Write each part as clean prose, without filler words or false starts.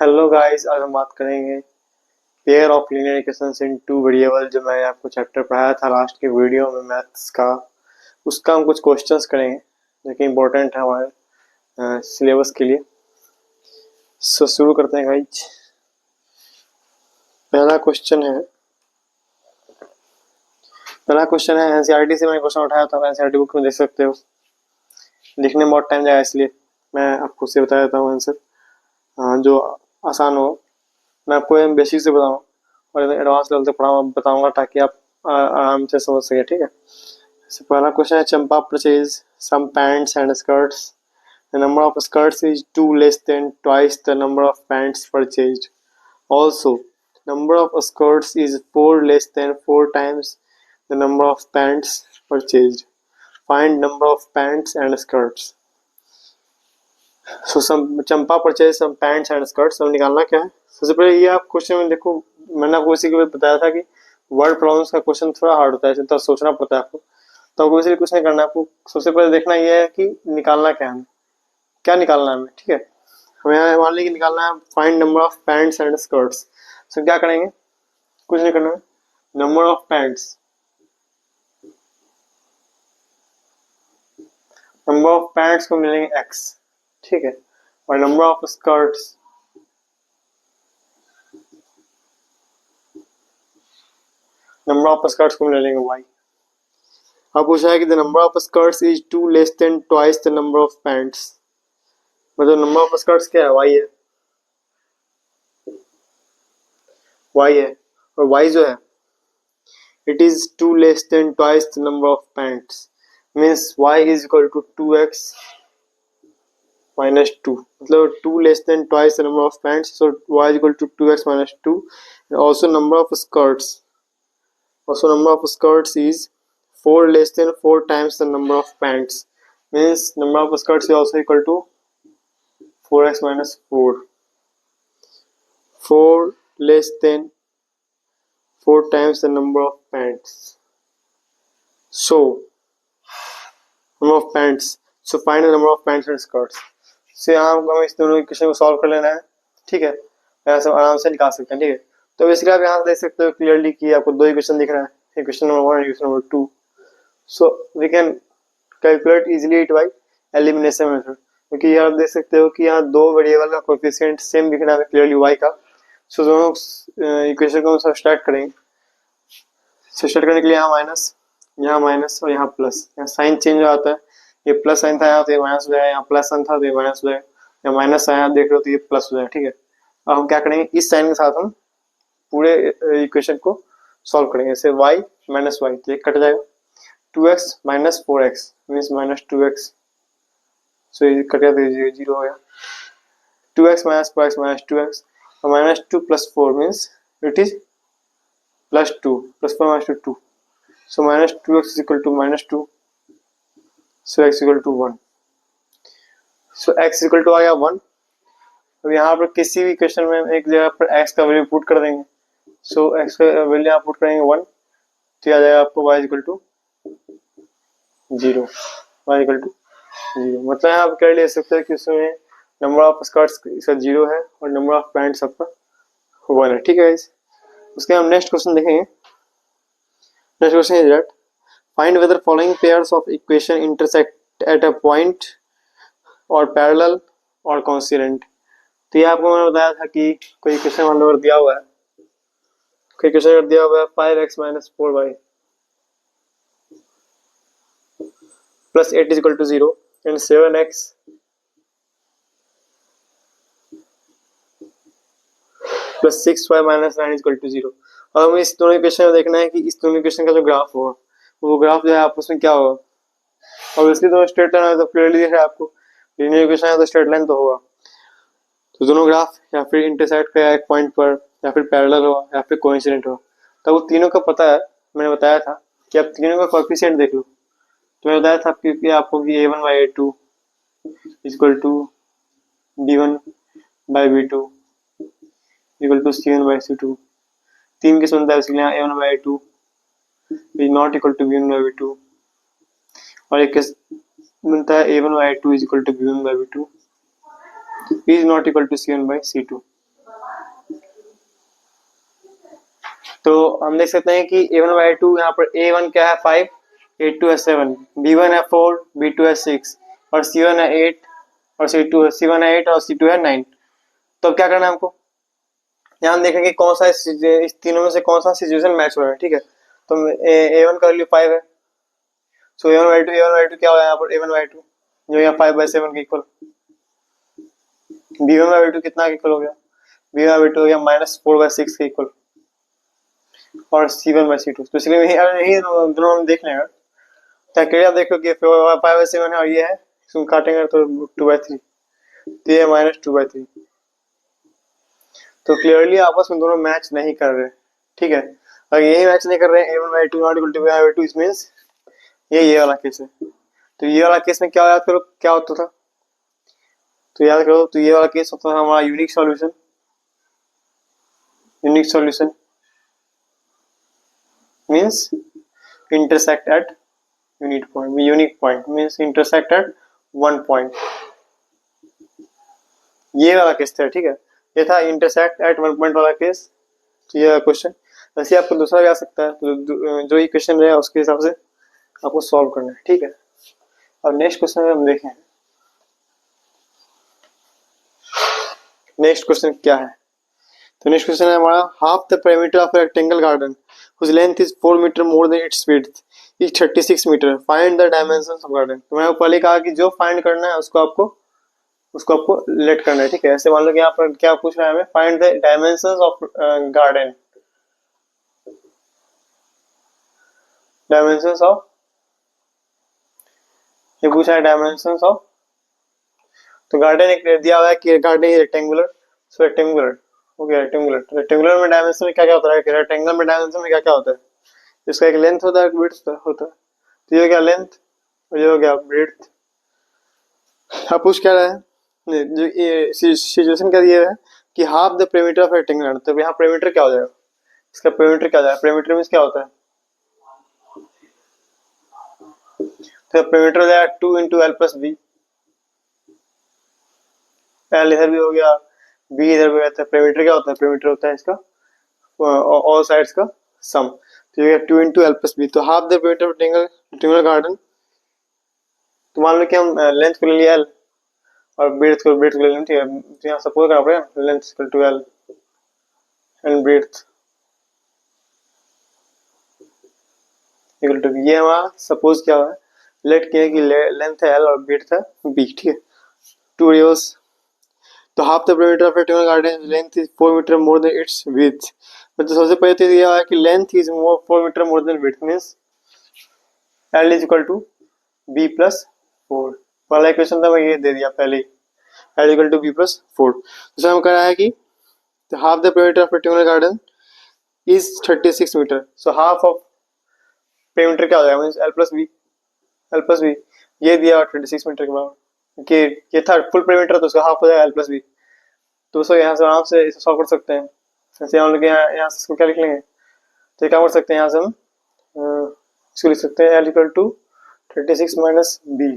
Hello guys, आज हम बात करेंगे pair of linear equations in two variable. जो मैंने आपको चैप्टर पढ़ाया था लास्ट के वीडियो में मैथ्स का, उसका हम कुछ क्वेश्चंस करेंगे जो कि इम्पोर्टेंट है हमारे सिलेबस के लिए। शुरू करते हैं गाइस। पहला क्वेश्चन है एनसीईआरटी से मैंने क्वेश्चन उठाया था, एनसीईआरटी बुक में देख सकते हो। लिखने में बहुत टाइम जाएगा इसलिए मैं आपको से बता देता हूँ आंसर, जो आसान हो। मैं आपको बेसिक से बताऊँ और एडवांस लेवल तक बताऊंगा ताकि आप आराम से समझ सके, ठीक है। पहला क्वेश्चन है, Champa purchase some pants and skirts, the number of skirts is 2 less than twice the number of pants purchased, also number of skirts is 4 less than 4 times the number of pants purchased, find number of pants and skirts। Champa purchase some pants and skirts, सब निकालना क्या है। सबसे पहले ये आप question में देखो, मैंने आपको इसी के बताया था कि वर्ड प्रॉब्लम्स का क्वेश्चन थोड़ा हार्ड होता है, इसलिए थोड़ा सोचना पड़ता है आपको। तो आपको इसलिए कुछ नहीं करना, आपको सबसे पहले देखना ये है कि निकालना क्या है, क्या निकालना है हमें, ठीक है। हमें मान लीजिए निकालना है find number of pants and skirts. तो क्या करेंगे, कुछ नहीं करना है। नंबर ऑफ पैंट्स को मिलेंगे x, ठीक है, और नंबर ऑफ स्कर्ट्स को मिल लेंगे y। अब पूछा है कि the number of skirts is 2 less than twice the number of pants, मतलब नंबर ऑफ स्कर्ट्स क्या है, y है, और y जो है it is 2 less than twice the number of pants, means y is equal to 2x minus 2, मतलब 2 less than twice the number of pants, so y is equal to 2x minus 2, and also number of skirts is 4 less than 4 times the number of pants, means number of skirts is also equal to 4x minus 4 less than 4 times the number of pants, so find the number of pants and skirts। से यहाँ हमें इस दोनों equation को solve कर लेना है, ठीक है, यहाँ से आराम से निकाल सकते हैं, ठीक है। तो बेसिकली आप यहाँ से देख सकते हो क्लियरली कि आपको दो इक्वेशन दिख रहा है, इक्वेशन नंबर 1 और equation number 2। So we can calculate easily it by elimination method, क्योंकि यहाँ आप देख सकते हो कि यहाँ दो वेरिएबल का कोएफिशिएंट सेम दिख रहा है क्लियरली y का। सो दोनों इक्वेशन को हम सब्सट्रैक्ट करेंगे। सब्सट्रैक्ट करने के लिए यहाँ माइनस और यहाँ प्लस, यहाँ साइन चेंज हो जाता है, ये प्लस साइन था यहाँ तो ये माइनस हो जाएगा, यहाँ प्लस साइन था तो ये माइनस हो जाएगा, यहाँ माइनस साइन देख रहे हो तो ये प्लस हो जाएगा, ठीक है। अब हम क्या करेंगे, इस साइन के साथ हम पूरे इक्वेशन को सॉल्व करेंगे। जैसे y माइनस वाई तो ये कट जाएगा, 2x minus 4x means minus 2x, सो ये कट गया तो 0 हो गया। 2x minus 4x minus 2x, और minus 2 plus 4 means it is plus 2 plus 4 minus 2, so minus 2x is equal to minus 2, so x equal to 1, so x equal to आ गया 1। अब यहाँ पर किसी भी क्वेश्चन में एक जगह पर x का वैल्यू पुट कर देंगे, सो x का वैल्यू यहाँ पुट करेंगे 1, तो आ जाएगा आपको y इक्वल टू 0, मतलब आप कर ले सकते हैं कि उसमें नंबर ऑफ स्कर्ट्स इसका 0 है और नंबर ऑफ पैंट्स आपका 1 है, ठीक है। उसके हम नेक्स्ट क्वेश्चन देखेंगे। Next question is that find weather following pairs of equation intersect at a point और पैरेलल और कॉन्स्टेंट। तो ये आपको मैंने बताया था कि कोई इक्वेशन मान लो दिया हुआ है, 5x minus 4y plus 8 is equal to 0 and 7x plus 6y minus 9 is equal to 0। और हमें इस दोनों इक्वेशन में देखना है कि इस दोनों इक्वेशन का जो ग्राफ होगा वो ग्राफ जो है आपस में क्या होगा। ऑब्वियसली दोनों स्ट्रेट लाइन है तो क्लियरली दिख रहा है आपको, लीनियर इक्वेशन है तो स्ट्रेट लाइन तो होगा। तो दोनों ग्राफ या फिर इंटरसेक्ट का एक पॉइंट पर या फिर पैरेलल हो या फिर कोइंसिडेंट हो, तो वो तीनों का पता है। मैंने बताया था कि आप तीनों का कोएफिशिएंट देख लो, तो मैंने बताया था कि आपको कि a1/a2 equal to b1/b2 equal to c1/c2, तीन की सुनता है इसलिए यहाँ a1/a2 is not equal to b1/b2, और एक मिलता है a1/a2 is equal to b1/b2 is not equal to c1/c2। तो हम देख सकते हैं कि A1/2 यहाँ पर A1 क्या है 5, A2 है 7, B1 है 4, B2 है 6 और C1 है 8 और C1 है 8 और C2 है 9। तो अब क्या करना है हमको, यहाँ हम देखेंगे कौन सा इस तीनों में से कौन सा सिचुएशन मैच हो रहा है। ठीक है, तो A1 का वैल्यू 5 है, सो A1/2 क्या हो यहाँ पर A1/2 जो यहाँ 5/7 के इक्वल। B1/2 कितना इक्वल हो गया, B1/2 हो गया -4/6 के इक्वल और C1/C2। तो इसलिए यही दोनों हम देख लेंगे। क्या क्लियर, आप देखो कि 5/7 है और ये है, इसको काटेंगे तो 2/3, तो ये -2/3। तो क्लियरली आपस में दोनों मैच नहीं कर रहे। ठीक है, अगर यही मैच नहीं कर रहे हैं A1/2 not equal to B1/2, it means ये वाला केस है। तो ये वाला केस में क्या याद करो क्या होता था, तो याद करो, तो ये वाला केस होता था हमारा unique solution. Unique solution means intersect at unique point, unique point means intersect at one point. ये वाला केस था। ठीक है, ये था इंटरसेक्ट एट वन पॉइंट वाला केस। तो ये क्वेश्चन वैसे आपको दूसरा भी आ सकता है, तो जो ये क्वेश्चन रहे उसके हिसाब से आपको सॉल्व करना है। ठीक है, अब नेक्स्ट क्वेश्चन में हम देखें नेक्स्ट क्वेश्चन क्या है। तो नेक्स्ट क्वेश्चन है हमारा, half the perimeter of a rectangle garden whose length is 4 metre more than its width is 36 metre, find the dimensions of garden। तो मैंने पहले कहा कि जो फाइंड करना है उसको आपको लेट करना है। ठीक है, ऐसे मान लो कि यहाँ पर क्या पूछ रहा है हमें, find the dimensions of garden, dimensions of, ये पूछा है डायमेंशंस ऑफ। तो गार्डन एक दिया हुआ है कि garden is rectangular, so rectangular हो गया रेक्टेंगुलर। तो रेक्टेंगुलर में डायमेंशन में क्या क्या होता है, रेक्टेंगल में डायमेंशन में क्या क्या होता है, इसका एक लेंथ होता है, एक विड्थ होता है। तो ये हो गया लेंथ और ये हो गया विड्थ। अब पूछ क्या रहा है, जो ये सिचुएशन क्या दिया है कि half the perimeter of rectangle. तो यहाँ पेरीमीटर क्या हो जाएगा, इसका पेरीमीटर क्या हो जाएगा, पेरीमीटर मींस क्या होता है, तो पेरीमीटर हो जाएगा 2 × L + B। L इधर भी हो गया, B इधर भी रहता है। पेरीमीटर क्या होता है, पेरीमीटर होता है इसका ऑल साइड्स का सम। तो ये 2 × L + B। तो half the perimeter of rectangular garden, तो मान लो कि हम लेंथ को ले लिया L और ब्रेड्थ को ले लेंगे। ठीक है, तो यहाँ सपोज करना पड़ेगा length equal to L and breadth equal to B। ये हमारा सपोज क्या है, लेट किया कि लेंथ है L और ब्रेड्थ है B। ठीक है, टू रिवर्स। तो half the perimeter of rectangular garden length is 4 metre more than its width. मतलब सबसे पहले तो ये है कि length is 4 metre more than width, means L is equal to B + 4। पहला इक्वेशन था मैं ये दे दिया पहले, L इक्वल टू B + 4। दूसरा हम कह रहा है कि half the perimeter of rectangular garden is 36 metre. So half of perimeter क्या हो जाएगा, मींस L + B ये दिया 36 मीटर के बराबर, कि ये था फुल पेरीमीटर तो उसका हाफ हो जाएगा L + B। तो उसको यहाँ से आराम से इसे सॉल्व कर सकते हैं। जैसे हम लोग यहाँ से इसको क्या लिख लेंगे, तो क्या कर सकते हैं, यहाँ से हम इसको लिख सकते हैं L इक्वल टू 36 - B।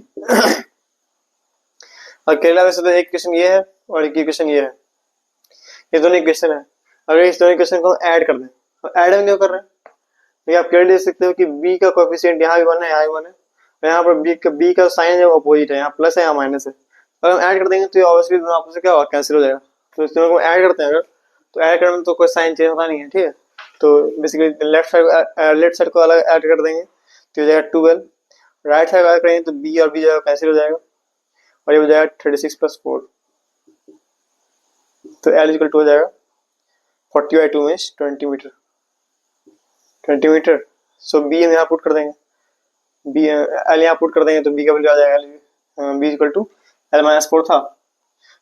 और केरला वैसे तो एक क्वेश्चन ये है और एक क्वेश्चन ये है, ये दोनों इक्वेशन है। अगर इस दोनों इक्वेशन को ऐड कर दें, तो ऐड हम क्यों कर रहे हैं, तो आप क्लियरली देख सकते हो कि b का कोएफिशिएंट यहाँ भी 1 है, यहाँ भी 1 है, और यहाँ पर b का साइन है अपोजिट है, यहाँ प्लस है यहाँ माइनस है। अगर हम ऐड कर देंगे तो ऑब्वियसली दोनों आपस में क्या होगा, कैंसिल हो जाएगा। तो इस दोनों को ऐड करते हैं अगर, तो ऐड करने में तो कोई साइन चेंज होता नहीं है। ठीक है, तो बेसिकली लेफ्ट साइड को अलग ऐड कर देंगे तो हो जाएगा 12, राइट साइड ऐड करेंगे तो b और b जो है कैंसिल हो जाएगा और ये हो जाएगा 36 + 4। तो L इक्वल टू हो जाएगा 40/2 में 20 मीटर, 20 मीटर। सो B हम यहाँ पुट कर देंगे, B L यहाँ पुट कर देंगे तो B का वैल्यू आ जाएगा B इक्वल टू L - 4 था,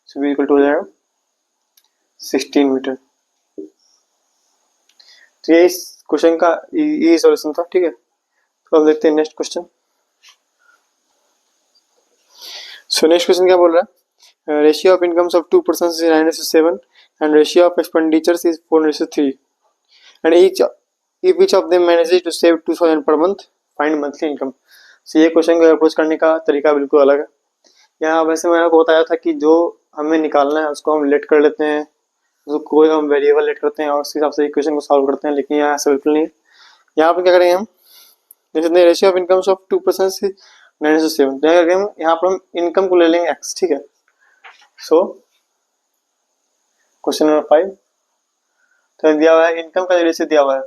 सो B इक्वल टू हो जाएगा 16 मीटर। तो ये इस क्वेश्चन का ये सॉल्यूशन था। ठीक है, तो अब देखते हैं next question. So next question क्या बोल रहा है, ratio of incomes of 2 persons is 9:7 and ratio of expenditures is 4:3 and each of them manages to save 2000 per month, find monthly income। so ये क्वेश्चन को अप्रोच करने का तरीका बिल्कुल अलग है। यहाँ वैसे मैंने आपको बताया था कि जो हमें निकालना है उसको हम लेट कर लेते हैं तो कोई हम वेरिएबल लेट करते हैं और उस हिसाब से इक्वेशन को सॉल्व करते हैं, लेकिन यहाँ ऐसा बिल्कुल नहीं है। यहाँ पर क्या करेंगे हम, जैसे रेशियो ऑफ इनकम्स ऑफ 2% से 9:7, क्या करेंगे हम, यहाँ पर हम इनकम को ले लेंगे x, ठीक है। सो क्वेश्चन नंबर 5 तो दिया हुआ है इनकम का रेशियो दिया हुआ है,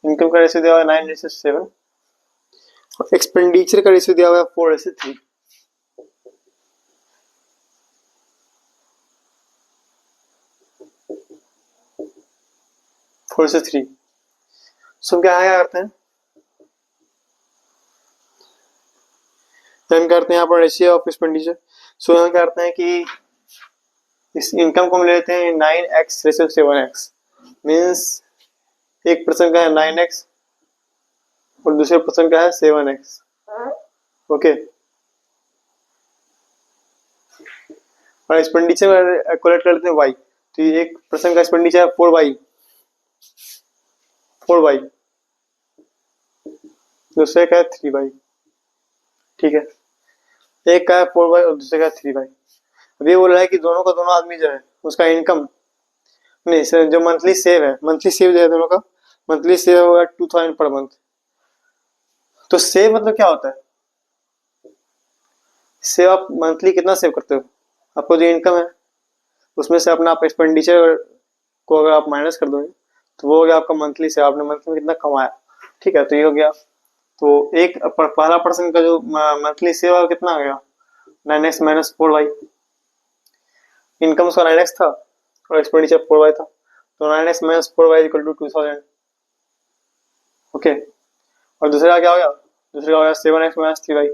इनकम का रेशियो दिया हुआ है 9:7 और एक्सपेंडिचर का रेशियो दिया हुआ है 4:3। सो क्या करते हैं, हम करते हैं यहाँ पर रेशियो ऑफ एक्सपेंडिचर। सो हम करते हैं कि इस इनकम को हम लेते हैं 9x रेशियो 7x, मीन्स एक पर्सन का है 9x और दूसरे पर्सन का है 7x। ओके, और एक्सपेंडिचर कैलकुलेट कर लेते हैं y, तो ये एक पर्सन का एक्सपेंडिचर है 4y, दूसरे का है 3y, ठीक है। एक का है 4y और दूसरे का है 3y। अब ये बोल रहा है कि दोनों का दोनों आदमी जो है उसका इनकम नहीं सर, जो मंथली सेव है, मंथली सेव जो है दोनों का मंथली सेव होगा 2000 पर मंथ। तो सेव मतलब क्या होता है, सेव आप मंथली कितना सेव करते हो, आपको जो इनकम है उसमें से अपना आप एक्सपेंडिचर को अगर आप माइनस कर दोगे तो वो हो गया आपका मंथली सेव, आपने मंथली में कितना कमाया, ठीक है। तो ये हो गया, तो एक पहला पर्सन का जो मंथली सेव कितना आ गया 9x माइनस 4y, इनकम उसका 9x था और एक्सपेंडिचर 4y था, तो 9x minus 4y equal to 2000। Okay, और दूसरा क्या हो गया, दूसरा हो गया 7x माइनस 3y,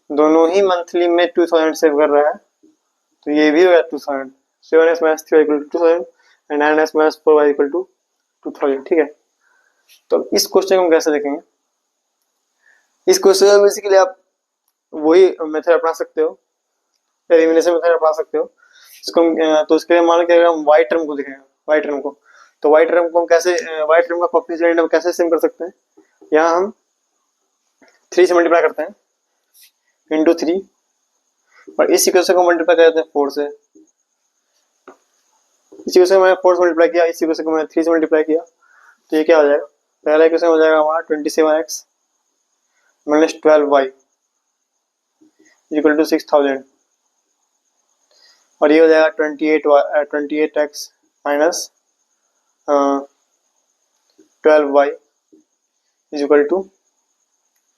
दोनों ही मंथली में 2000 सेव कर रहा है, तो ये भी हो गया 2000। 7x minus 3y equal to 2000 and 9x minus 4y equal to 2000, ठीक है। तो इस क्वेश्चन को हम कैसे देखेंगे, इस क्वेश्चन में बेसिकली आप वही मेथड अपना सकते हो, एलिमिनेशन मेथड अपना सकते हो। इसको तो उसके लिए मान लो कि अगर हम वाई टर्म को देखेंगे, वाई टर्म को, तो वाई टर्म को हम कैसे, वाई टर्म का कोएफिशिएंट हम कैसे सिम कर सकते हैं, यहाँ हम 3 से मल्टीप्लाई करते हैं इंटू 3 और इस इक्वेशन को मल्टीप्लाई करते हैं 4 से, इस इक्वेशन को मैंने 4 से मल्टीप्लाई किया, इस इक्वेशन को मैंने 3 से मल्टीप्लाई किया, तो ये क्या हो जाएगा, पहला इक्वेशन हो जाएगा हमारा 27x minus 12y equal to 6000 और ये हो जाएगा 28x minus 12y is equal to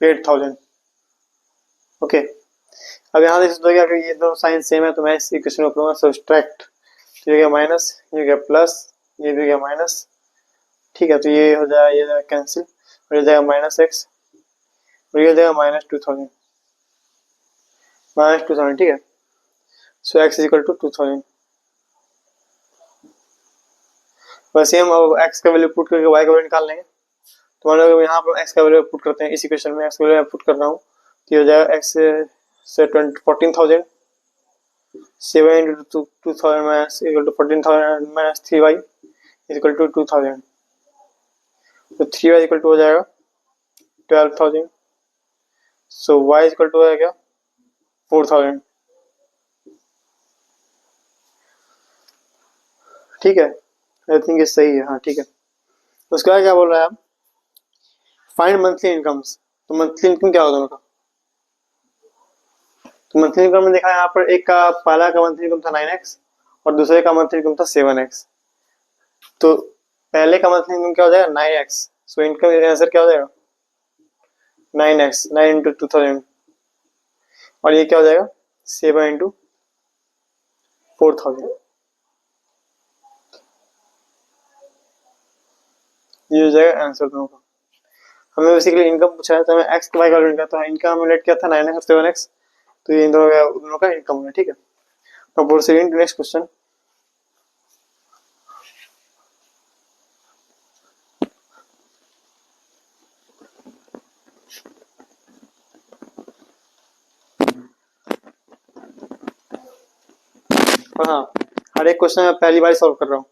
8000। Okay, अब यहाँ देख सकते हो कि ये दोनों साइन सेम है तो मैं इस इक्वेशन को करूँगा सब्सट्रैक्ट, तो ये गया माइनस, ये गया प्लस, ये भी गया माइनस, ठीक है। तो ये हो जाएगा, ये जाएगा कैंसिल और ये जाएगा माइनस x और ये जाएगा माइनस 2000, ठीक है। सो x इज इक्वल टू 2000। वैसे हम अब x का वैल्यू पुट करके y का वैल्यू निकाल लेंगे, तो मान लो यहाँ पर x का वैल्यू पुट करते हैं, इस इक्वेशन में x का वैल्यू पुट कर रहा हूँ, तो ये हो जाएगा x से 14,000 7 into 2000 minus equal to 14,000 minus 3y is equal to 2000, तो 3y इक्वल टू हो जाएगा 12,000, सो y इक्वल टू हो जाएगा 4,000, ठीक है। आई थिंक ये सही है, हाँ ठीक है। उसके बाद क्या बोल रहा है आप, फाइंड मंथली इनकम्स, तो मंथली इनकम क्या होगा दोनों का, तो मंथली इनकम में देखा यहाँ पर एक का पहला का मंथली इनकम था 9x और दूसरे का मंथली इनकम था 7x, तो पहले का मंथली इनकम क्या हो जाएगा 9x, सो इनकम आंसर क्या हो जाएगा 9x 9 इंटू 2000 और ये क्या हो जाएगा 7 इंटू 4000, ये हो जाएगा आंसर दोनों का। हमें बेसिकली इनकम पूछा है तो हमें x का y का कैलकुलेट था, इनका हमें लेट किया था 9x और 7x, तो ये इन दोनों का इनकम है, ठीक है। तो प्रोसीडिंग टू नेक्स्ट क्वेश्चन। हाँ, हर एक क्वेश्चन मैं पहली बार सॉल्व कर रहा हूँ,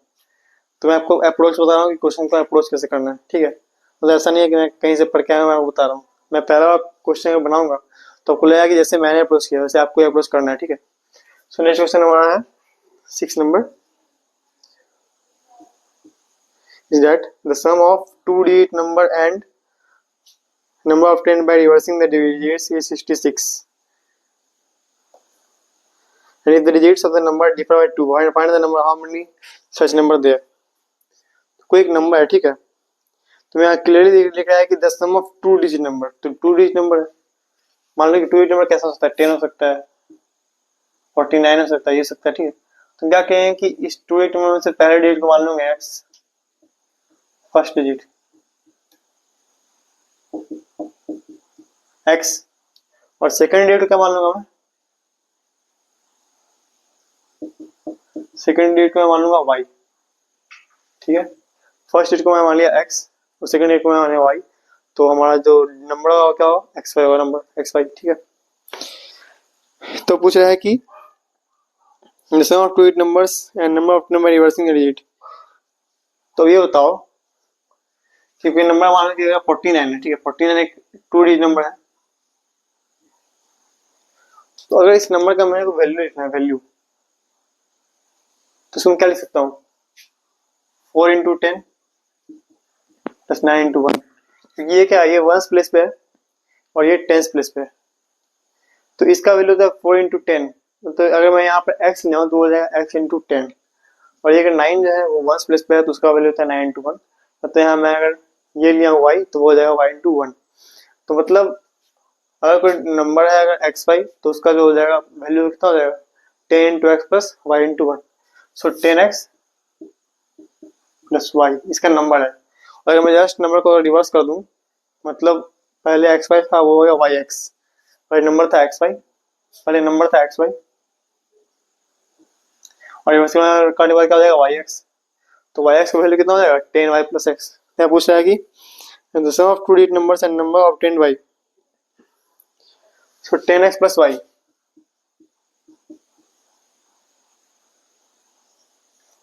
तो मैं आपको अप्रोच बता रहा हूँ कि क्वेश्चन को अप्रोच कैसे करना है, ठीक है। मतलब ऐसा नहीं है कि मैं कहीं से पढ़ के आया, मैं आपको बता रहा हूँ, मैं पहला क्वेश्चन बनाऊंगा तो आपको लगेगा कि जैसे मैंने अप्रोच किया वैसे आपको अप्रोच करना है, ठीक है। सो नेक्स्ट क्वेश्चन हमारा है 6 number, is that the sum of two digit number and number obtained by reversing the digits is 66. And if the digits of the number differ by 2, find the number how many such number there. कोई एक number है, ठीक है, तो यहाँ clearly लिख रहा है कि the sum of two digit number, तो टू डिजिट नंबर है, मान लो कि टू डिजिट नंबर कैसा हो सकता है, 10 हो सकता है, 49 हो सकता है, ये सकता है, ठीक है। तो क्या कहें कि इस टू डिजिट नंबर में से पहले डिजिट को मान लूंगा x, फर्स्ट डिजिट x, और सेकंड डिजिट को क्या मान लूंगा मैं, सेकंड डिजिट को मैं मान लूंगा y, ठीक है। फर्स्ट डिजिट को मैं मान लिया x और सेकंड डिजिट को मैं मान लिया y, तो हमारा जो नंबर होगा क्या होगा, xy होगा, नंबर xy, ठीक है। तो पूछ रहा है कि the sum of two digit numbers and number of number reversing the digit, तो ये बताओ कि कोई नंबर मान लीजिए 49 है, ठीक है, 49 एक टू डिजिट नंबर है, तो अगर इस नंबर का मेरे को वैल्यू लिखना है, वैल्यू, तो इसमें क्या लिख सकता हूँ, 4 इंटू 10 प्लस 9 इंटू 1, क्योंकि ये क्या है, ये वंस प्लेस पे है और ये टेंस प्लेस पे है, तो इसका वैल्यू था 4 इंटू 10, तो अगर मैं यहाँ पर x लिया तो हो जाएगा x इंटू 10, और ये अगर 9 जो है वो वंस प्लेस पे है तो उसका वैल्यू होता है 9 इंटू 1, तो यहाँ मैं अगर ये लिया y तो वो हो जाएगा y इंटू 1, तो मतलब अगर कोई नंबर है अगर एक्स वाई तो उसका जो हो जाएगा वैल्यू कितना हो जाएगा, 10 into X plus Y into 1, so 10x plus Y इसका नंबर है। अगर मैं जस्ट नंबर को रिवर्स कर दूं, मतलब पहले एक्स वाई था वो हो गया वाई एक्स, पहले नंबर था एक्स वाई, पहले नंबर था एक्स वाई, और रिवर्स का डिवाइड क्या हो जाएगा वाई एक्स, तो वाई एक्स का वैल्यू कितना हो जाएगा 10y प्लस एक्स। यहाँ पूछ रहा है कि the sum of two digit numbers and number obtained by, so 10x plus y,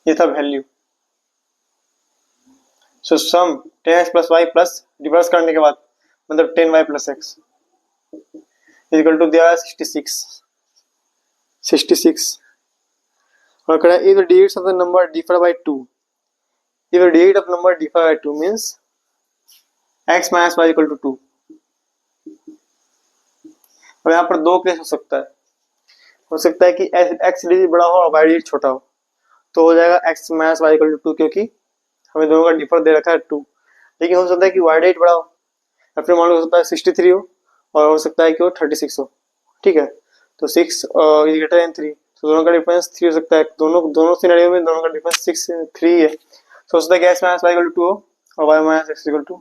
ये था वैल्यू, सो सम 10x plus y plus reverse करने के बाद मतलब 10y plus x equal to दिया है 66 और कह रहा है if the digits of the number differ by 2, if the digit of number differ by 2 means x minus y equal to 2। अब यहाँ पर दो केस हो सकता है कि x डिजिट बड़ा हो और y डिजिट छोटा हो, तो हो जाएगा x minus Y equal to 2, क्योंकि हमें दोनों का डिफर दे रखा है 2, लेकिन हो सकता है कि y डिजिट बड़ा हो, या फिर मान लो हो सकता है 63 हो और हो सकता है कि वो 36 हो, ठीक है, तो 6 ग्रेटर देन 3, तो दोनों का डिफरेंस 3 हो सकता है, दोनों सिनेरियो में दोनों का डिफरेंस 3 है, तो हो सकता है कि x minus Y equal to 2 हो और y minus x equal to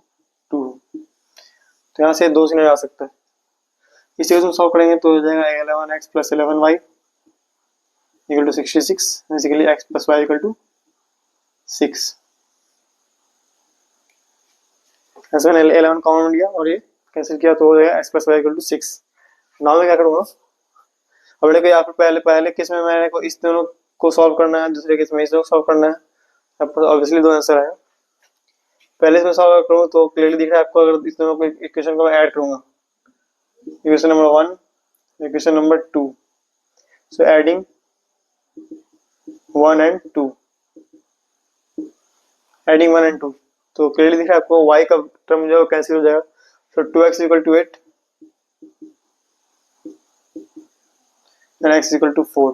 2 हो, तो यहाँ से दो सिनेरियो आ सकता है। इसी को सॉल्व करेंगे तो हो जाएगा 11x plus 11y equal to 66, basically x plus y equal to 6, ऐसा मैंने 11 कॉमन लिया और ये कैंसिल किया तो हो जाएगा x plus y equal to 6। Now मैं क्या करूँगा, अब देखो यहाँ पर पहले केस में मेरे को इस दोनों को सॉल्व करना है, दूसरे केस में इस दोनों को सॉल्व करना है, आपको ऑब्वियसली दो आंसर आएगा। पहले इसमें सॉल्व करूँ तो क्लियरली दिख रहा है आपको, अगर इस दोनों को इक्वेशन को मैं ऐड करूँगा, equation number 1 equation number 2, so adding 1 and 2, adding 1 and 2, तो क्लियरली दिख रहा है आपको y का टर्म जो कैंसिल हो जाएगा, तो 2x equal to 8 and x equal to 4,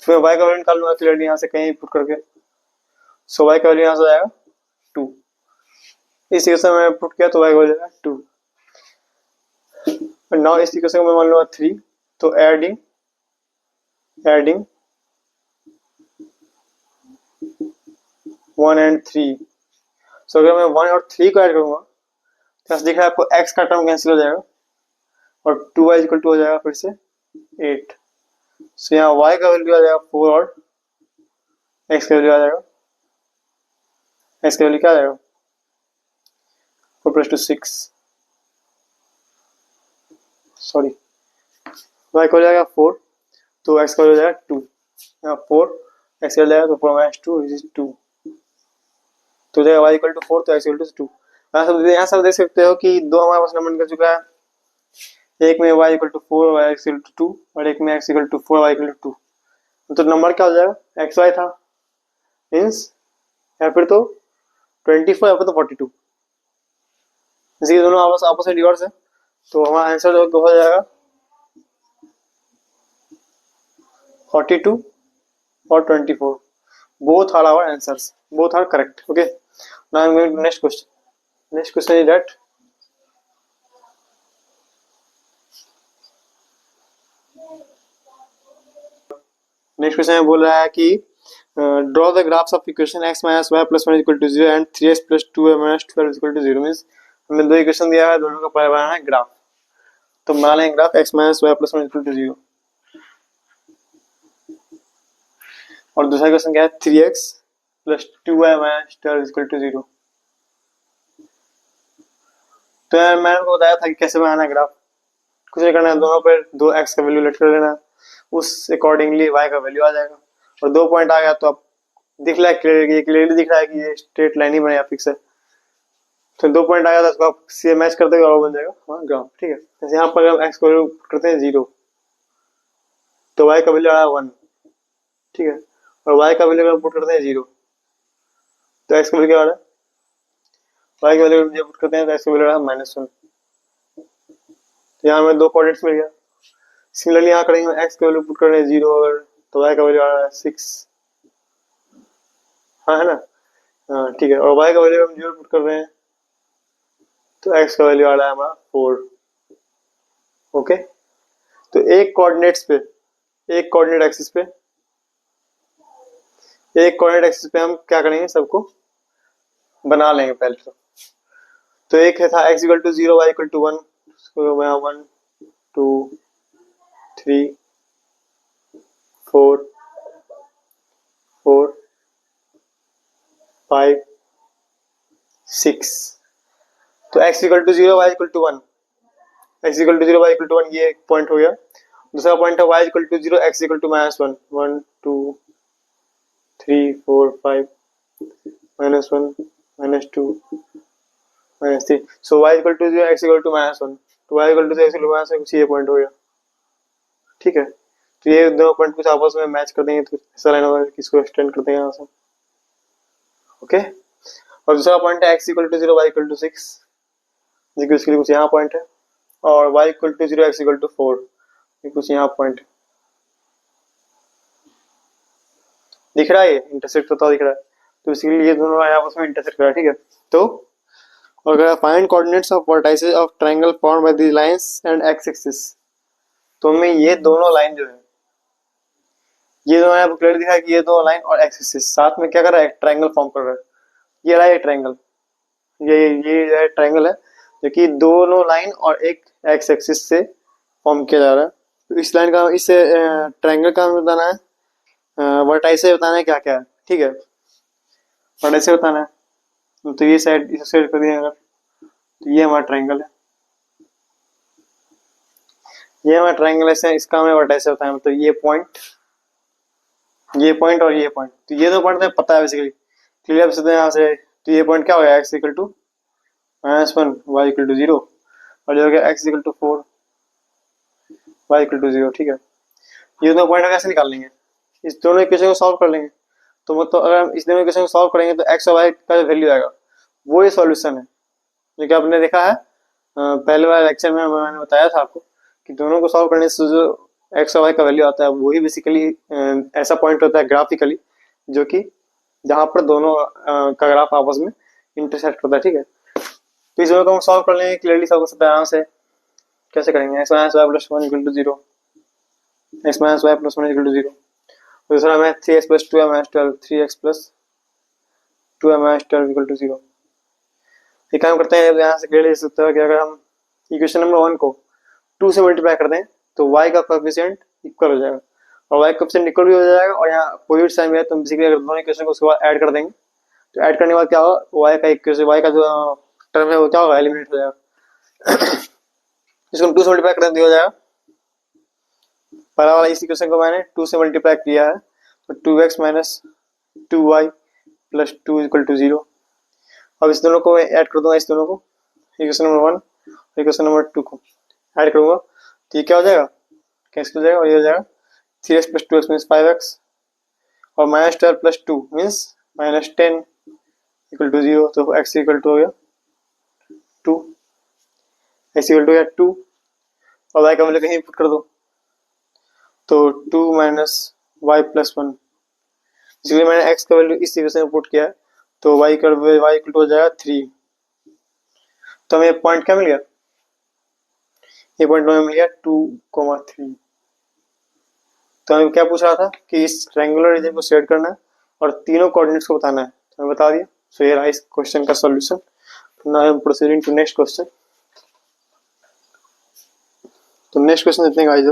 फिर y का वैल्यू निकाल लूंगा क्लियरली यहाँ से कहीं पुट करके, सो y का वैल्यू यहाँ से आएगा 2, इस इक्वेशन में पुट किया तो y का वैल्यू आएगा 2, और नाउ इस इक्वेशन में मान लूंगा 3, तो एडिंग 1 and 3, सो अगर मैं 1 और 3 को ऐड करूंगा तो दिख रहा है आपको x का टर्म कैंसिल हो जाएगा और 2y इक्वल टू हो जाएगा फिर से 8, सो यहाँ y का वैल्यू आ जाएगा 4 और x का वैल्यू आ जाएगा, x का वैल्यू क्या आ जाएगा 4 प्लस 2 6, सॉरी y का हो जाएगा 4 तो x का हो जाएगा 2, यहाँ 4 x का हो जाएगा तो 4 माइनस 2 इज 2, तो जाएगा y इक्वल टू 4 तो x इक्वल टू 2। यहाँ सब देख सकते हो कि दो हमारे पास नंबर निकल चुका है, एक में y equal to 4 y equal to 2 और एक में x equal to 4 y equal to 2, तो नंबर क्या हो जाएगा xy था मीन्स, या फिर तो 24 आपका तो 42, इसी दोनों आपस आपस में डिवाइड है, तो हमारा आंसर जो हो जाएगा 42 और 24, both are our answers, both are correct. Okay, now I'm going to next question. Next question is that next question में बोल रहा है कि draw the graphs of equation x minus Y plus 1 equal to 0 and 3x plus 2y minus 12 equal to 0 means हमें दो equation दिया है, दोनों का बनाना है ग्राफ, तो बना लेंगे graph x minus Y plus 1 equal to 0 और दूसरा क्वेश्चन क्या है 3x plus 2y minus 12 equal to 0। तो यार मैंने आपको बताया था कि कैसे बनाना है ग्राफ, कुछ नहीं करना है, दोनों पर दो x का वैल्यू लेट कर लेना, उस अकॉर्डिंगली y का वैल्यू आ जाएगा, और 2 पॉइंट आ गया तो अब दिख रहा है क्लियरली दिख रहा है कि ये स्ट्रेट लाइन ही बनेगा फिक्स है, तो 2 पॉइंट आ गया तो उसको आप सी मैच कर देगा और बन जाएगा हाँ ग्राफ। ठीक है, जैसे यहाँ पर हम x को वैल्यू करते हैं 0 तो y का वैल्यू आ रहा है 1, ठीक है, और y का वैल्यू पुट करते हैं 0 तो x का वैल्यू क्या आ रहा है, y की वैल्यू जब पुट करते हैं तो x का वैल्यू आ रहा है -1, तो यहाँ हमें 2 कोऑर्डिनेट्स मिल गया। सिमिलरली यहाँ करेंगे x का वैल्यू पुट कर रहे हैं 0 और तो y का वैल्यू आ रहा है 6, हाँ है ना, हाँ ठीक है, और y का वैल्यू हम 0 पुट कर रहे हैं तो x का वैल्यू आ रहा है हमारा 4। ओके, तो एक कोऑर्डिनेट एक्सिस पे हम क्या करेंगे, सबको बना लेंगे पहले तो एक है था x equal to 0 y equal to 1, उसको मैं 1 2 3 4 4 5 6, तो x equal to 0 y equal to 1, x equal to 0 y equal to 1 ये एक पॉइंट हो गया। दूसरा पॉइंट है y equal to 0 x equal to -1, 1 2 3 4 5 -1 -2 -3, सो y equal to 0 x equal to -1, तो y equal to 0 x equal to -1 कुछ ये पॉइंट हो गया। ठीक है, तो ये दो पॉइंट कुछ आपस में मैच कर देंगे तो ऐसा लाइन होगा, किसको एक्सटेंड कर देंगे यहाँ से। ओके, और दूसरा पॉइंट है x equal to 0 y equal to 6, इसके लिए कुछ यहाँ पॉइंट है, और y equal to 0 x equal to 4, ये कुछ यहाँ पॉइंट दिख रहा है, ये इंटरसेक्ट होता दिख रहा है, तो इसीलिए ये दोनों आपस में इंटरसेक्ट कर रहा है। ठीक है, तो अगर find coordinates of vertices of triangle formed by the lines and x axis, तो हमें ये दोनों लाइन जो है, ये दोनों आपको क्लियर दिखा कि ये दोनों लाइन और एक्स एक्सिस साथ में क्या कर रहा है, ट्रायंगल फॉर्म कर रहा है। ये रहा है ट्रायंगल, ये ट्रायंगल है जो कि दोनों लाइन और एक एक्स एक्सिस से फॉर्म किया जा रहा है। तो इस लाइन का, इस ट्रायंगल का हमें बताना है, वर्टाइसेस बताना है क्या क्या है। ठीक है, वर्टाइसेस बताना है, तो ये साइड इस साइड कर दिया अगर, तो ये हमारा ट्रायंगल है, ये हमारा ट्रायंगल है, इसका हमें वर्टाइसेस बताना है, तो ये पॉइंट और ये पॉइंट, तो ये दो पॉइंट तो पता है बेसिकली, क्लियर से यहाँ से, तो ये पॉइंट क्या हो गया, x equal to -1 y equal to 0, और ये हो गया x equal to 4 y equal to 0। ठीक है, ये दो पॉइंट कैसे निकाल लेंगे, इस दोनों इक्वेशन को सॉल्व कर लेंगे, तो मतलब अगर हम इस दोनों इक्वेशन को सॉल्व करेंगे तो x और y का जो वैल्यू आएगा वो ये सॉल्यूशन है, जो कि आपने देखा है पहले वाले लेक्चर में मैंने बताया था आपको कि दोनों को सॉल्व करने से जो x और y का वैल्यू आता है वही बेसिकली ऐसा पॉइंट होता है ग्राफिकली, जो कि जहां पर दोनों का ग्राफ आपस में इंटरसेक्ट होता है। ठीक है, तो इस दोनों को हम सॉल्व कर लेंगे क्लियरली, सबसे आराम से कैसे करेंगे, x minus Y plus 1 equal to 0, x minus Y plus 1 equal to 0, दूसरा में 3x plus 2y minus 12, 3x plus 2y minus 12 equal to 0। ये काम करते हैं, यहाँ से क्लियरली सकते हैं कि अगर हम इक्वेशन नंबर 1 को 2 से मल्टीप्लाई कर दें तो y का कोएफिशिएंट इक्वल हो जाएगा, और y का कोएफिशिएंट इक्वल भी हो जाएगा, और यहाँ अपोजिट साइन में है, तो बेसिकली अगर दोनों इक्वेशन को उसके बाद ऐड कर देंगे तो ऐड करने के बाद क्या होगा, y का इक्वेशन, y का जो टर्म है वो क्या होगा, एलिमिनेट हो जाएगा। इसको 2 से मल्टीप्लाई कर दें तो हो जाएगा, पहला वाला इस इक्वेशन को मैंने 2 से मल्टीप्लाई किया है, तो 2x minus 2y plus 2 equal to 0। अब इस दोनों को ऐड कर दूंगा, इस दोनों को इक्वेशन नंबर 1 और इक्वेशन नंबर 2 को ऐड करूंगा तो ये क्या हो जाएगा, कैंसिल हो जाएगा, और ये हो जाएगा 3x plus 2x means 5x, और minus 12 plus 2 means -10, equal to 0, तो x इक्वल टू हो गया 2, x इक्वल टू हो गया 2 और y का वैल्यू कहीं पुट कर दो, तो 2 माइनस वाई प्लस 1। इसलिए मैंने x का वैल्यू इस इक्वेशन में पुट किया है, तो y इक्वल टू हो जाएगा 3। तो हमें पॉइंट क्या मिल गया, ये पॉइंट हमें मिल गया 2,3। तो हमें क्या पूछ रहा था कि इस ट्रायंगुलर रीजन को शेड करना है और तीनों कोऑर्डिनेट्स को बताना है, तो हमें बता दिया। सो हियर इस क्वेश्चन का solution. Now I am proceeding to next question. तो नेक्स्ट क्वेश्चन इतने गाइस,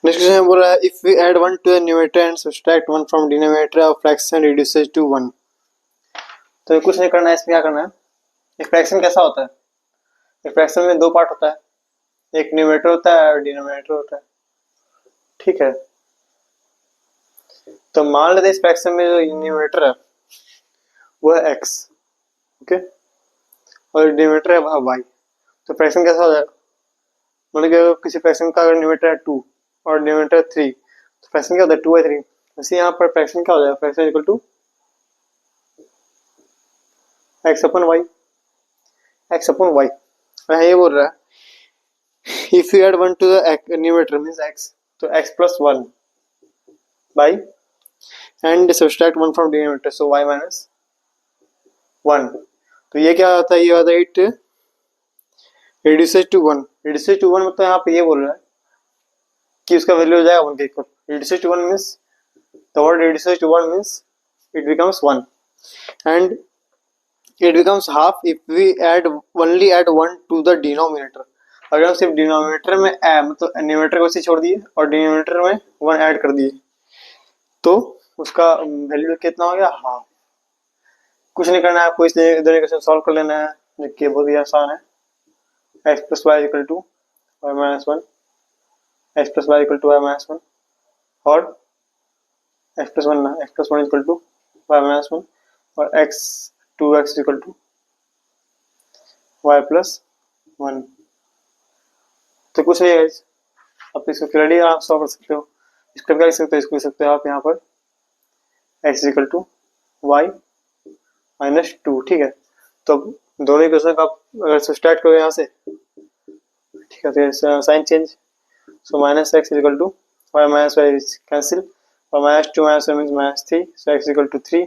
नेक्स्ट क्वेश्चन बोल रहा है if we add 1 to the numerator and subtract 1 from denominator of fraction reduces to 1। तो कुछ नहीं करना है, इसमें क्या करना है, एक फ्रैक्शन कैसा होता है, एक फ्रैक्शन में दो पार्ट होता है, एक न्यूमरेटर होता है और डिनोमिनेटर होता है, ठीक है। तो मान लेते हैं इस फ्रैक्शन में जो न्यूमरेटर है वो है x, ओके, और डिनोमिनेटर है वह y। तो फ्रैक्शन कैसा हो जाएगा, मतलब कि किसी फ्रैक्शन का अगर न्यूमरेटर है 2 और डिनोमिनेटर 3, तो फ्रैक्शन क्या होता है 2/3। वैसे यहाँ पर फ्रैक्शन क्या हो जाएगा, fraction equal to x upon y, x upon y। मैं ये बोल रहा है if you add 1 to the numerator means x, तो x plus 1 by and subtract 1 from denominator, so y minus 1। तो ये क्या होता है, ये होता है it reduces to 1। Reduces to 1 मतलब यहाँ पे ये बोल रहा है कि उसका वैल्यू हो जाएगा 1 के equal. Reduces to 1 means the word reduces to 1 means it becomes 1 and it becomes half if we only add 1 to the denominator। अगर हम सिर्फ डिनोमिनेटर में मतलब न्यूमरेटर को वैसे छोड़ दिए और डिनोमिनेटर में 1 ऐड कर दिए, तो उसका वैल्यू कितना हो गया, हाफ। कुछ नहीं करना है आपको, इसलिए दोनों इक्वेशन सॉल्व कर लेना है, जो कि बहुत ही आसान है। x plus y equal to Y minus 1, x plus y equal to Y minus 1 और x प्लस 1 ना, x plus 1 equal to Y minus 1 और x equal to y plus 1। तो कुछ नहीं है, आप इसको क्लियरली आप सॉल्व कर सकते हो। इसको क्या लिख सकते हो, इसको लिख सकते हो आप यहाँ पर x equal to Y minus 2, ठीक है। तो दोनों इक्वेशन का आप अगर सब्ट्रैक्ट करो यहाँ से, ठीक है, तो sign change, so minus x equal to Y minus Y cancel और minus 2 minus 1 means minus 3, so x equal to 3।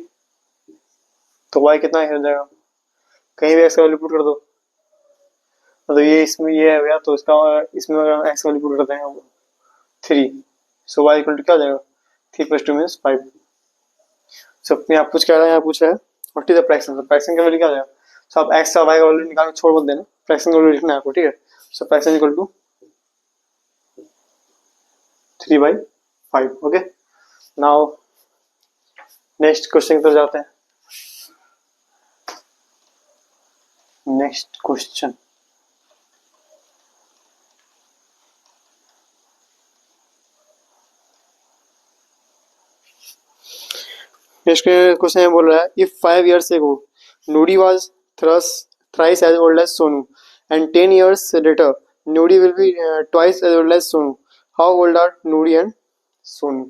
तो y कितना हो जाएगा, कहीं भी x का वैल्यू पुट कर दो, मतलब ये इसमें ये है तो इसका इसमें अगर हम x का वैल्यू पुट करते हैं 3, सो y इक्वल टू क्या हो जाएगा 3 प्लस 2 मींस 5। सब यहाँ पूछ क्या रहा है, यहाँ पूछ रहा है व्हाट इज द फ्रैक्शन, तो फ्रैक्शन का वैल्यू क्या हो जाएगा। सो आप x और y का वैल्यू निकाल के छोड़ मत देना, फ्रैक्शन का वैल्यू लिखना है आपको, ठीक है। So fraction equal to 3/5, okay. Now next question की तरफ जाते हैं। नेक्स्ट क्वेश्चन, नेक्स्ट क्वेश्चन बोल रहा है if 5 years ago Nudi was thrice as old as Sonu and 10 years later Nudi will be twice as old as Sonu, how old are Nudi and Sonu।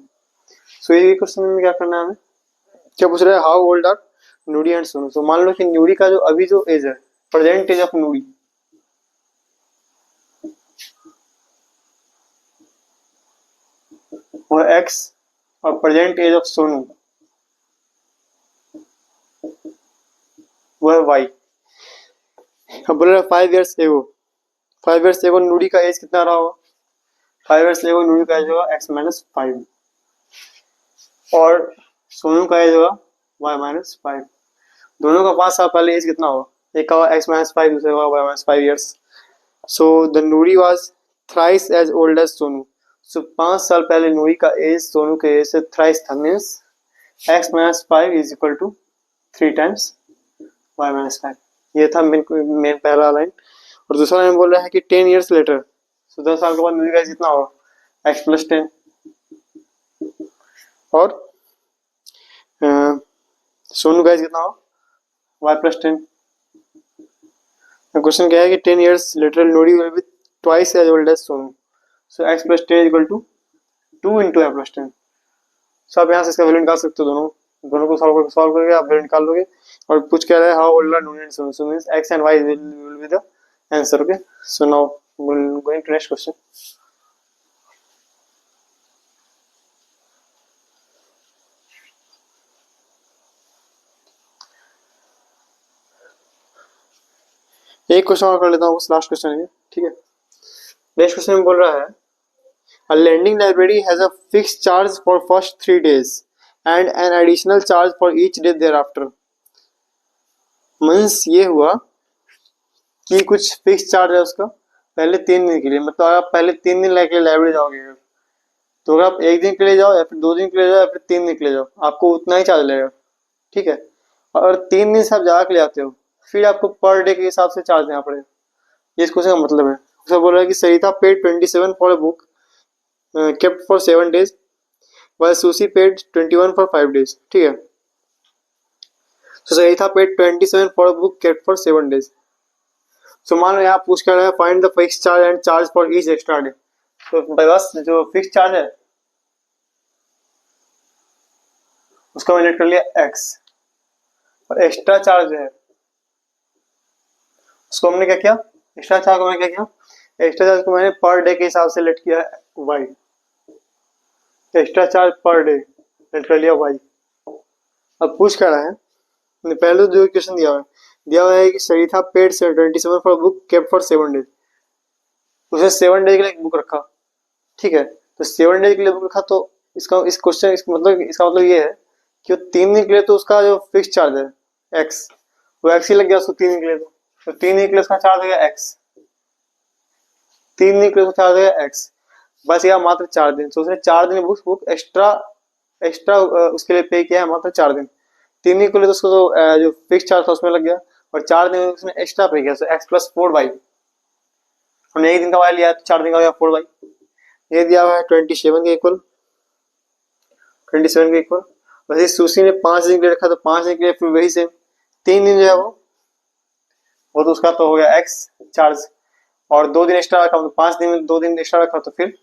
सो ये question में क्या करना है, हमें क्या पूछ रहा है, how old are Nudi and Sonu। तो मान लो कि Nudi का जो अभी जो एज है, प्रेजेंट एज ऑफ Nudi, वो x और प्रेजेंट एज ऑफ Sonu वो है y। अब बोल रहा है 5 years एगो, 5 years एगो Nudi का एज कितना रहा होगा, 5 years एगो Nudi का एज होगा x माइनस 5 और Sonu का एज होगा y माइनस 5। दोनों का 5 साल पहले एज कितना होगा, एक का x माइनस 5, दूसरे का y minus 5 years। So the Nudi was thrice as old as Sonu। सो 5 साल पहले Nudi का एज Sonu के एज से थ्राइस था, means x minus 5 is equal to 3 times y minus 5। ये था मेन पहला लाइन। और दूसरा लाइन बोल रहा है कि 10 years लेटर, सो 10 साल के बाद Nudi का एज कितना होगा x प्लस 10 और सोनू का एज कितना होगा y प्लस 10। क्वेश्चन क्या है कि 10 years later Nudi will be twice as old as Sonu, so x plus 10 is equal to 2 into y plus 10। सो आप यहाँ से इसका वैल्यू निकाल सकते हो दोनों, दोनों को सॉल्व करके आप वैल्यू निकाल लोगे। और पूछ क्या रहा है, हाउ ओल्ड आर नून एंड सुमी, so means x and y will be the answer. Okay, so now we'll going to next question. एक क्वेश्चन और कर लेता हूँ, लास्ट क्वेश्चन है, ठीक है। नेक्स्ट क्वेश्चन में बोल रहा है, a lending library has a fixed charge for first 3 days and an additional charge for each day thereafter. Means ये हुआ कि कुछ फिक्स चार्ज है उसका पहले 3 दिन के लिए, मतलब अगर आप पहले 3 दिन लेके लाइब्रेरी जाओगे तो अगर आप 1 दिन के लिए जाओ या फिर 2 दिन के लिए जाओ या फिर 3 दिन के लिए जाओ, आपको उतना ही चार्ज लगेगा, ठीक है। और 3 दिन से आप ज्यादा के लिए आते हो फिर आपको पर डे के हिसाब से चार्ज देना पड़ेगा। ये इस क्वेश्चन का मतलब है। उसका बोल रहा है कि Sarita paid 27 for a book kept for 7 days while Susie paid 21 for 5 days, ठीक है। So Saritha paid 27 for a book kept for 7 days. So मान लो यहाँ पूछ कर रहा है find the fix charge and charge for each extra day. तो बस जो फिक्स चार्ज है उसका मैंने कर लिया x, और एक्स्ट्रा चार्ज है उसको हमने क्या किया, एक्स्ट्रा चार्ज को मैंने क्या किया, एक्स्ट्रा चार्ज को मैंने पर डे के हिसाब से लेट किया y, extra charge per day let कर लिया y। अब पूछ कर रहा है, पहले जो क्वेश्चन दिया हुआ है कि Sarita paid 27 for book kept for 7 days, उसने 7 डेज के लिए एक बुक रखा, ठीक है। तो 7 डेज के लिए बुक रखा तो इसका इस क्वेश्चन इसका मतलब ये है कि 3 दिन के लिए तो उसका जो फिक्स चार्ज है x, वो x ही लग गया उसको 3 दिन के लिए, तो 3 दिन के लिए उसका चार्ज हो गया x, 3 दिन के लिए उसका चार्ज हो गया x, बस यह मात्र 4 दिन। तो उसने 4 दिन बुक एक्स्ट्रा उसके लिए पे किया है मात्र 4 दिन। 3 दिन के लिए तो उसको तो जो फिक्स चार्ज था उसमें लग गया, और 4 दिन उसने एक्स्ट्रा पे किया, x प्लस 4y। हमने 1 दिन का y लिया तो 4 दिन का हो गया 4y। ये दिया हुआ है 27 के इक्वल, 27 के इक्वल। वैसे सुशी ने 5 दिन के लिए रखा तो 5 दिन के लिए फिर वही सेम 3 दिन जो है वो तो उसका तो हो गया x चार्ज, और 2 दिन एक्स्ट्रा रखा तो 5 दिन में 2 दिन एक्स्ट्रा रखा तो फिर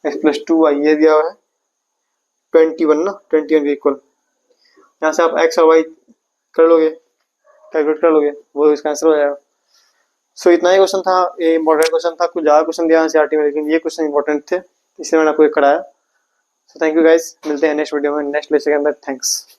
x प्लस 2y। ये दिया हुआ है 21 ना, 21 के इक्वल। यहाँ से आप x और y कर लोगे, कैलकुलेट कर लोगे, वो इसका आंसर हो जाएगा। सो इतना ही क्वेश्चन था, ये इंपॉर्टेंट क्वेश्चन था, कुछ ज्यादा क्वेश्चन दिया एनसीईआरटी में लेकिन ये क्वेश्चन इंपॉर्टेंट थे इसलिए मैंने आपको कराया। सो थैंक यू गाइस, मिलते हैं नेक्स्ट वीडियो में नेक्स्ट लेक्चर के अंदर। थैंक्स।